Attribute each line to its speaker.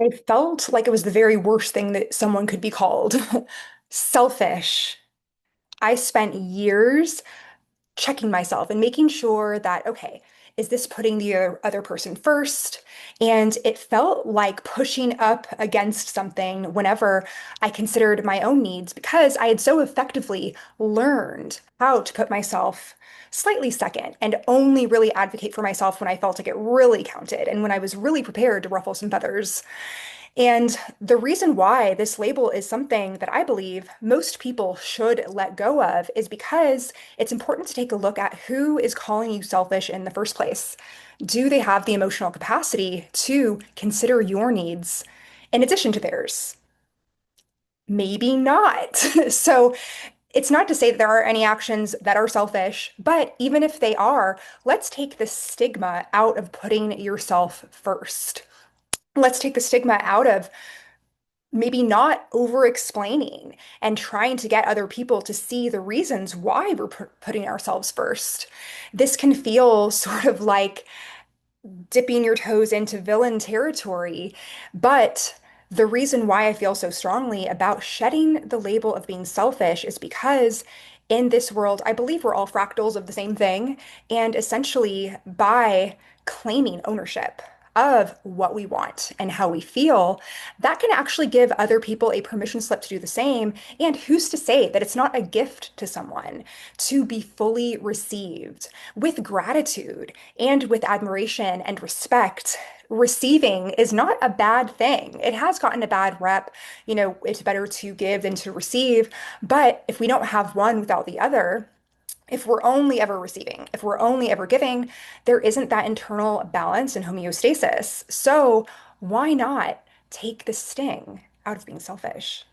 Speaker 1: I felt like it was the very worst thing that someone could be called. Selfish. I spent years checking myself and making sure that, okay, is this putting the other person first? And it felt like pushing up against something whenever I considered my own needs because I had so effectively learned how to put myself slightly second and only really advocate for myself when I felt like it really counted and when I was really prepared to ruffle some feathers. And the reason why this label is something that I believe most people should let go of is because it's important to take a look at who is calling you selfish in the first place. Do they have the emotional capacity to consider your needs in addition to theirs? Maybe not. So it's not to say that there are any actions that are selfish, but even if they are, let's take the stigma out of putting yourself first. Let's take the stigma out of maybe not over explaining and trying to get other people to see the reasons why we're putting ourselves first. This can feel sort of like dipping your toes into villain territory, but the reason why I feel so strongly about shedding the label of being selfish is because in this world, I believe we're all fractals of the same thing. And essentially, by claiming ownership of what we want and how we feel, that can actually give other people a permission slip to do the same. And who's to say that it's not a gift to someone to be fully received with gratitude and with admiration and respect? Receiving is not a bad thing. It has gotten a bad rep. It's better to give than to receive. But if we don't have one without the other, if we're only ever receiving, if we're only ever giving, there isn't that internal balance and homeostasis. So why not take the sting out of being selfish?